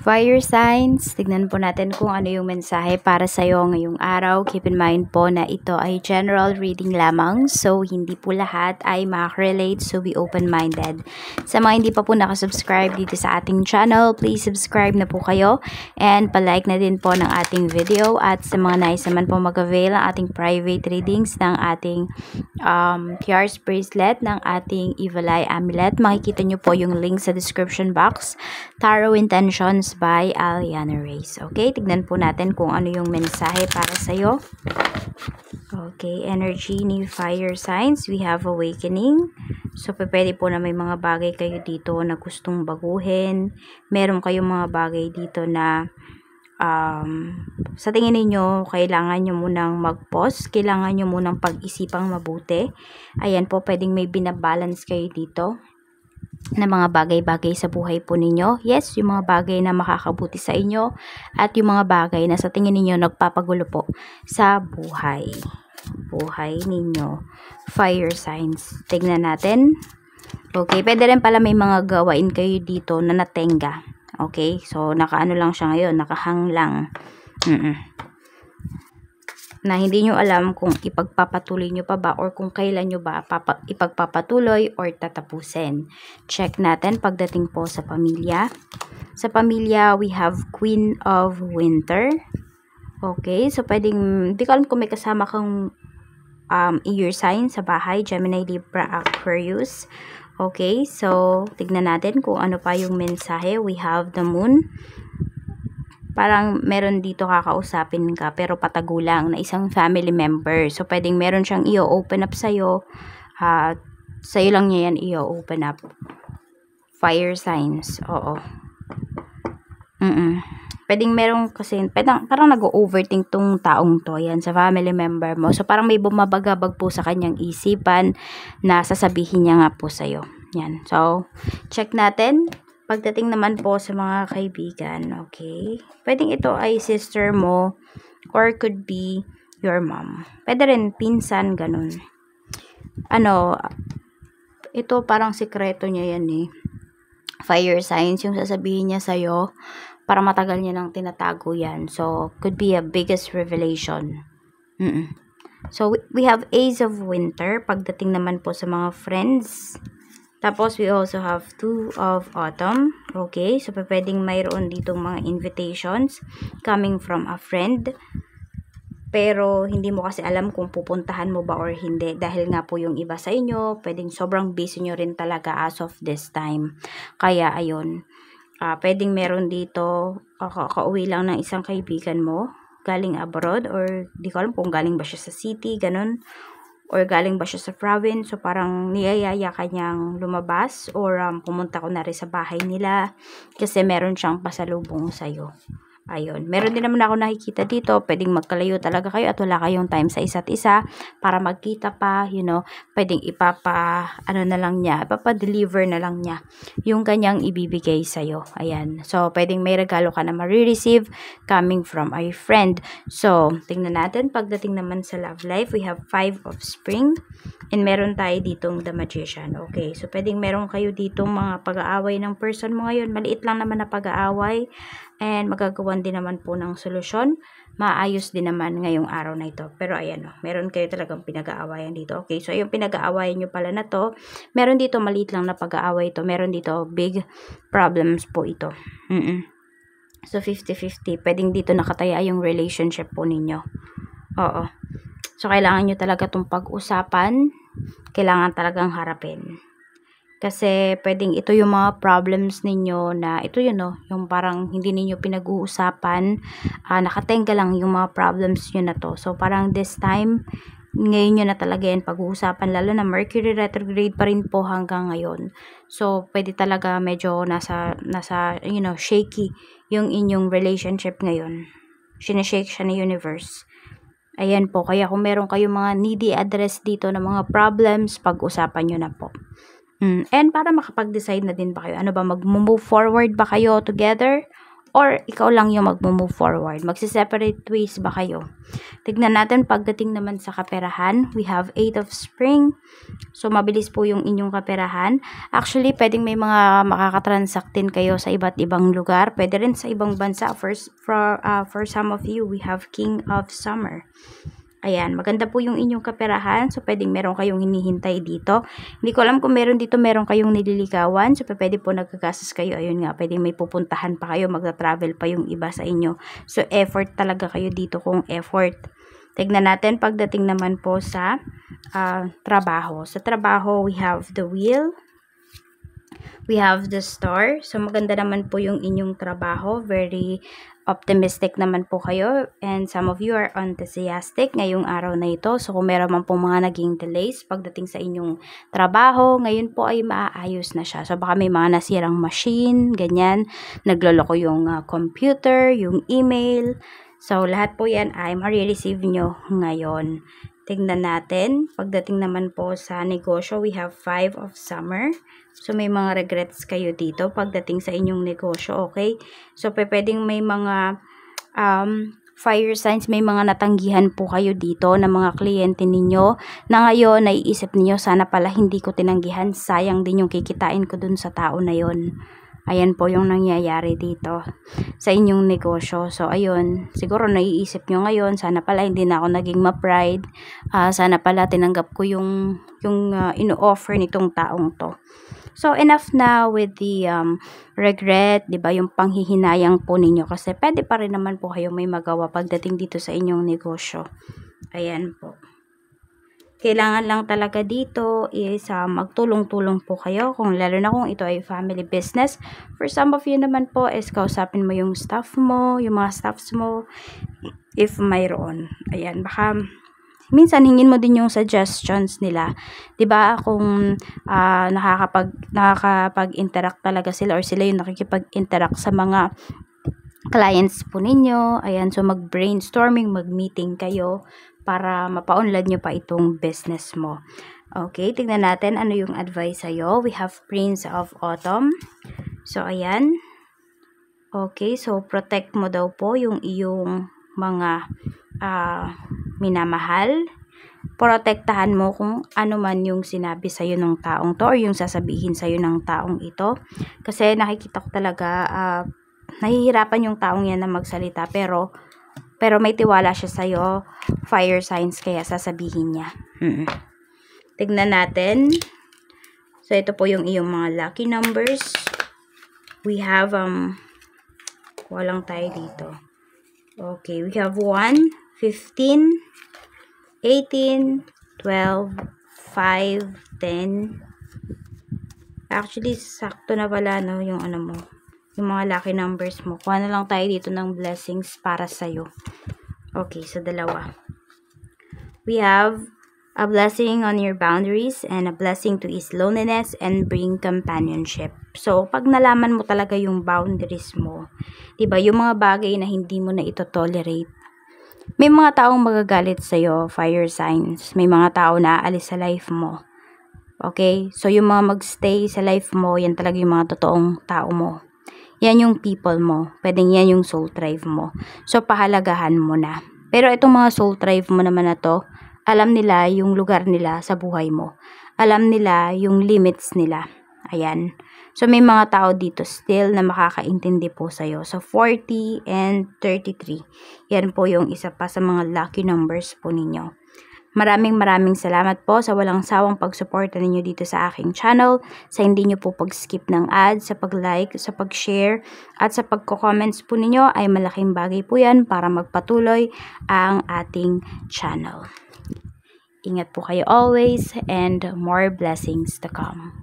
Fire signs, tignan po natin kung ano yung mensahe para sa'yo ngayong araw. Keep in mind po na ito ay general reading lamang. So, hindi po lahat ay makaka-relate. So, be open-minded. Sa mga hindi pa po nakasubscribe dito sa ating channel, please subscribe na po kayo. And palike na din po ng ating video. At sa mga nais naman po mag-avail ng ating private readings ng ating Tiars bracelet, ng ating Evil Eye amulet, makikita nyo po yung link sa description box. Tarot Intentions by Aliana Reyes. Okay, tignan po natin kung ano yung mensahe para sa'yo. Okay, energy ni fire signs. We have awakening. So, pwede po na may mga bagay kayo dito na gustong baguhin. Meron kayong mga bagay dito na sa tingin ninyo, kailangan nyo munang mag-pause. Kailangan nyo munang pag-isipang mabuti. Ayan po, pwedeng may binabalance kayo dito na mga bagay-bagay sa buhay po ninyo. Yes, yung mga bagay na makakabuti sa inyo at yung mga bagay na sa tingin ninyo nagpapagulo po sa buhay ninyo. Fire signs. Tignan natin. Okay, pwede rin pala may mga gawain kayo dito na natenga. Okay, so nakaano lang siya ngayon, nakahang lang. Na hindi nyo alam kung ipagpapatuloy nyo pa ba or kung kailan nyo ba ipagpapatuloy or tatapusin. Check natin pagdating po sa pamilya. Sa pamilya, we have Queen of Winter. Okay, so pwedeng, di ko alam kung may kasama kang year sign sa bahay, Gemini, Libra, Aquarius. Okay, so tignan natin kung ano pa yung mensahe. We have the Moon. Parang meron dito kakausapin ka pero patago lang na isang family member. So, pwedeng meron siyang i-open up sa'yo. Sa'yo lang niya yan i-open up. Fire signs. Oo. Pwedeng meron kasi, parang nag-overthink tong taong to. Yan, sa family member mo. So, parang may bumabagabag po sa kanyang isipan na sasabihin niya nga po sa'yo. Yan. So, check natin. Pagdating naman po sa mga kaibigan, okay? Pwedeng ito ay sister mo or could be your mom. Pwede rin pinsan, ganun. Ito parang sikreto niya yan eh. Fire signs, yung sasabihin niya sa'yo, para matagal niya nang tinatago yan. So, could be a biggest revelation. So, we have Ace of Winter. Pagdating naman po sa mga friends. Tapos, we also have Two of Autumn. Okay, so pwedeng mayroon ditong mga invitations coming from a friend. Pero, hindi mo kasi alam kung pupuntahan mo ba or hindi. Dahil nga po yung iba sa inyo, pwedeng sobrang busy nyo rin talaga as of this time. Kaya, ayun. Pwedeng meron dito, kakauwi lang ng isang kaibigan mo, galing abroad, or di ko alam kung galing ba siya sa city, ganun. Or galing ba siya sa province, so parang niyayaya kanyang lumabas or pumunta ko na rin sa bahay nila kasi meron siyang pasalubong sa'yo. Ayun. Meron din naman ako nakikita dito, pwedeng magkalayo talaga kayo at wala kayong time sa isa't isa para magkita pa, pwedeng ipapa-deliver na lang niya yung kanyang ibibigay sa'yo. Ayan. So, pwedeng may regalo ka na ma-receive coming from a friend. So, tingnan natin, pagdating naman sa love life, we have 5 of Spring and meron tayo ditong The Magician. Okay. So, pwedeng meron kayo ditong mga pag-aaway ng person mo ngayon. Maliit lang naman na pag-aaway. And magagawan din naman po ng solusyon. Maayos din naman ngayong araw na ito. Pero ayan, meron kayo talagang pinag-aawayan dito. Okay, so yung pinag-aawayan nyo pala na to, meron dito maliit lang na pag-aaway ito. Meron dito big problems po ito. So 50-50. Pwedeng dito nakataya yung relationship po ninyo. Oo. So kailangan nyo talaga itong pag-usapan. Kailangan talagang harapin. Kasi pwedeng ito yung mga problems ninyo na ito yung parang hindi ninyo pinag-uusapan, nakatenga lang yung mga problems nyo na to. So parang this time, ngayon nyo na talaga yan pag-uusapan, lalo na Mercury retrograde pa rin po hanggang ngayon. So pwede talaga medyo nasa shaky yung inyong relationship ngayon. Sinashake siya ng universe. Ayan po, kaya kung meron kayong mga needy address dito na mga problems, pag-usapan nyo na po. And para makapag-decide na din ba kayo, mag-move forward ba kayo together or ikaw lang yung mag-move forward. Magsi-separate ways ba kayo? Tignan natin pagdating naman sa kaperahan. We have 8 of spring. So, mabilis po yung inyong kaperahan. Actually, pwedeng may mga makakatransact din kayo sa iba't ibang lugar. Pwede rin sa ibang bansa. For some of you, we have king of summer. Ayan, maganda po yung inyong kaperahan. So, pwedeng meron kayong hinihintay dito. Hindi ko alam kung meron dito, meron kayong nililigawan. So, pwede po nagkagastos kayo. Ayun nga, pwedeng may pupuntahan pa kayo. Magta-travel pa yung iba sa inyo. So, effort talaga kayo dito kung effort. Tignan natin pagdating naman po sa trabaho. Sa trabaho, we have the wheel. We have the star. So, maganda naman po yung inyong trabaho. Very optimistic naman po kayo. And some of you are enthusiastic ngayong araw na ito. So, kung meron man po mga naging delays pagdating sa inyong trabaho, ngayon po ay maaayos na siya. So, baka may mga nasirang machine, ganyan. Nagloloko yung computer, yung email. So, lahat po yan ay ma-receive nyo ngayon. Tingnan natin. Pagdating naman po sa negosyo, we have 5 of summer. So, may mga regrets kayo dito pagdating sa inyong negosyo, okay? So, pwedeng may mga fire signs, may mga natanggihan po kayo dito na mga kliyente ninyo na ngayon naiisip niyo sana pala hindi ko tinanggihan, sayang din yung kikitain ko dun sa tao na yon. Ayan po yung nangyayari dito sa inyong negosyo. So, ayun, siguro naiisip nyo ngayon, sana pala hindi na ako naging ma-pride. Sana pala tinanggap ko yung ino-offer nitong taong to. So, enough na with the regret, di ba, yung panghihinayang po ninyo. Kasi pwede pa rin naman po kayo may magawa pagdating dito sa inyong negosyo. Ayan po. Kailangan lang talaga dito is magtulong-tulong po kayo, lalo na kung ito ay family business. For some of you naman po is kausapin mo yung staff mo, yung mga staffs mo, if mayroon. Ayan, baka minsan hingin mo din yung suggestions nila. 'Di ba? Kung nakakapag-interact talaga sila or sila yung nakikipag-interact sa mga clients po ninyo. Ayan, so mag-brainstorming, mag-meeting kayo para mapaunlad nyo pa itong business mo. Okay, tignan natin ano yung advice sa'yo. We have Prince of Autumn. So, ayan. Okay, so protect mo daw po yung iyong mga minamahal. Protektahan mo kung ano man yung sinabi sa'yo ng taong to or yung sasabihin sa'yo ng taong ito. Kasi nakikita ko talaga nahihirapan yung taong yan na magsalita pero may tiwala siya sa'yo, fire signs, kaya sasabihin niya. Tignan natin. So, ito po yung iyong mga lucky numbers. We have, walang tayo dito. Okay, we have 1, 15, 18, 12, 5, 10. Actually, sakto na pala, no, yung ano mo. Yung mga lucky numbers mo. Kuha na lang tayo dito ng blessings para sa'yo. Okay, so dalawa. We have a blessing on your boundaries and a blessing to ease loneliness and bring companionship. So, pag nalaman mo talaga yung boundaries mo, diba, yung mga bagay na hindi mo na ito tolerate, may mga taong magagalit sa'yo, fire signs. May mga tao na aalis sa life mo. Okay? So, yung mga magstay sa life mo, yan talaga yung mga totoong tao mo. Yan yung people mo. Pwedeng yan yung soul tribe mo. So, pahalagahan mo na. Pero itong mga soul tribe mo naman na to, alam nila yung lugar nila sa buhay mo. Alam nila yung limits nila. Ayan. So, may mga tao dito still na makakaintindi po sa'yo. So, 40 and 33. Yan po yung isa pa sa mga lucky numbers po ninyo. Maraming salamat po sa walang sawang pagsuporta ninyo dito sa aking channel, sa hindi nyo po pag-skip ng ads, sa pag-like, sa pag-share, at sa pagko-comments po ninyo ay malaking bagay po yan para magpatuloy ang ating channel. Ingat po kayo always and more blessings to come.